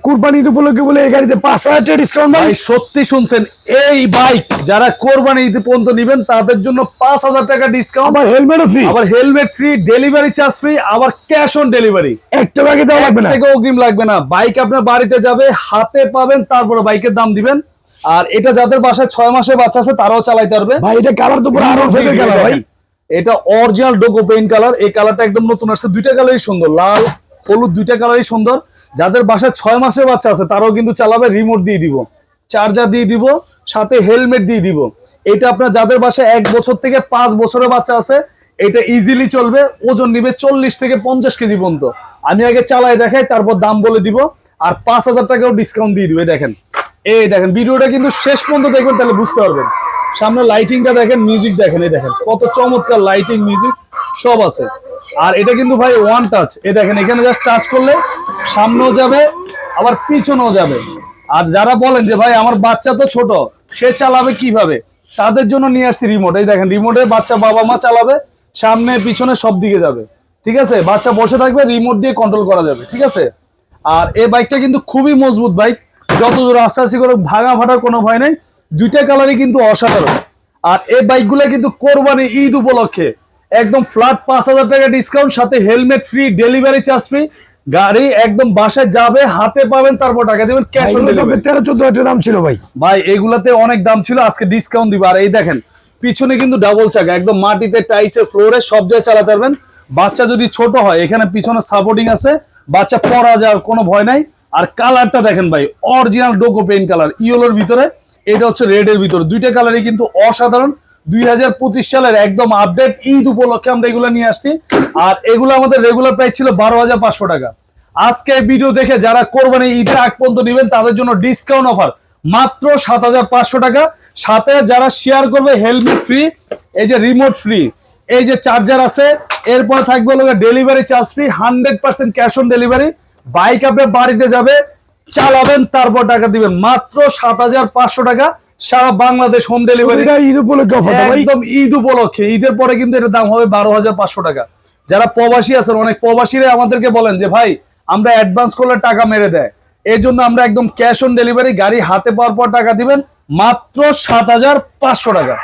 কুরবানি ঈদ উপলক্ষে বলে এই গাড়িতে 5,000 টাকা ডিসকাউন্ট ভাই। সত্যি শুনছেন, এই বাইক যারা কোরবানি ঈদ পর্যন্ত নেবেন তাদের জন্য 5,000 টাকা ডিসকাউন্ট, আবার হেলমেটও ফ্রি, আবার helmet free, delivery charge free, আবার ক্যাশ অন ডেলিভারি, একটা বাকি দেওয়া লাগবে না, থেকে অগ্রিম লাগবে না। বাইক আপনার বাড়িতে যাবে, হাতে পাবেন, তারপরে বাইকের দাম দিবেন। আর এটা যাদের বাসায় 6 মাসের বাচ্চা আছে তারাও চালাইতে পারবে ভাই। এটা কালার তো পুরো আরো ফেদের কালার ভাই। এটা অরিজিনাল ডোকো পেইন্ট কালার। এই কালারটা একদম নতুন আসছে, দুইটা কালারই সুন্দর, লাল হলুদ দুইটা কালারই সুন্দর। যাদের বাসায় 6 মাসের বাচ্চা আছে তারাও কিন্তু চালাবে, রিমোট দিয়ে দিব, চার্জার দিয়ে দিব, সাথে হেলমেট দিয়ে দিব। এটা আপনার যাদের বাসায় 1 বছর থেকে 5 বছরের বাচ্চা আছে এটা ইজিলি চলবে। ওজন নিবে 40 থেকে 50 কেজি পর্যন্ত। আমি আগে চালাই দেখাই, তারপর দাম বলে দিব, আর 5,000 টাকাও ডিসকাউন্ট দিয়ে দিবে। দেখেন, এই দেখেন, ভিডিওটা কিন্তু শেষ পর্যন্ত দেখবেন, তাহলে বুঝতে পারবেন। সামনে লাইটিংটা দেখেন, মিউজিক দেখেন, এই দেখেন কত চমৎকার লাইটিং, মিউজিক সব আছে। আর এটা কিন্তু ভাই ওয়ান টাচ, এই দেখেন এখানে জাস্ট টাচ করলে সামনেও যাবে আবার পিছনেও যাবে। আর যারা বলেন যে ভাই আমার বাচ্চা তো ছোট, সে চালাবে কিভাবে, তাদের জন্য নিয়ে আসছি রিমোট। এই দেখেন রিমোটে বাচ্চা বাবা মা চালাবে, সামনে পিছনে সব দিকে যাবে, ঠিক আছে। বাচ্চা বসে থাকবে, রিমোট দিয়ে কন্ট্রোল করা যাবে, ঠিক আছে। আর এই বাইকটা কিন্তু খুবই মজবুত বাইক, যত দূর আস্তে করে ভাঙা ফাটার কোনো ভয় নেই। দুইটা কালারই কিন্তু অসাধারণ। আর এই বাইকগুলো কিন্তু কোরবানি ঈদ উপলক্ষে একদম ফ্ল্যাট 5,000 টাকা ডিসকাউন্ট, সাথে helmet free, delivery charge free. গাড়ি একদম বাসায় যাবে, হাতে পাবেন, তারপর টাকা দিবেন ক্যাশ অন ডেলিভারি। 13-14 দাম ছিল ভাই। ভাই এগুলাতে অনেক দাম ছিল, আজকে ডিসকাউন্ট দিব। আর এই দেখেন পিছনে কিন্তু ডাবল চাকা, একদম মাটিতে, টাইসে, ফ্লোরে সব জায়গায় চালাতে পারবেন। বাচ্চা যদি ছোট হয় এখানে পিছনে সাপোর্টিং আছে, বাচ্চা পড়া যাওয়ার কোনো ভয় নাই। আর কালারটা দেখেন ভাই, অরিজিনাল ডোকো পেইন্ট কালার, ইয়েলোর ভিতরে, এটা হচ্ছে রেডের ভিতরে। দুইটা কালারই কিন্তু অসাধারণ। 2025 সালের একদম আপডেট ঈদ উপলক্ষে আমরা এগুলো নিয়ে আসছি। আর এগুলো আমাদের রেগুলার প্রাইস ছিল 12,500 টাকা। আজকে ভিডিও দেখে যারা কোরবানি ঈদের আগ পর্যন্ত নেবেন তাদের জন্য ডিসকাউন্ট অফার মাত্র 7,500 টাকা। সাথে যারা শেয়ার করবে হেলমেট ফ্রি, এই যে রিমোট ফ্রি, এই যে চার্জার আছে, এরপর থাকবে delivery charge free, 100% cash on delivery. Bike আপনার বাড়িতে যাবে, চালাবেন, তারপর টাকা দিবেন। মাত্র 7,500 টাকা, সারা বাংলাদেশ হোম ডেলিভারি। ঈদ উপলক্ষে অফার ভাই, একদম ঈদ উপলক্ষে। ঈদের পরে কিন্তু এটার দাম হবে 12,500 টাকা। যারা প্রবাসী আছেন, অনেক প্রবাসীরা আমাদেরকে বলেন যে ভাই আমরা অ্যাডভান্স করলে টাকা মেরে দেয়, এই জন্য আমরা একদম ক্যাশ অন ডেলিভারি, গাড়ি হাতে পাওয়ার পর টাকা দিবেন, মাত্র 7,500 টাকা।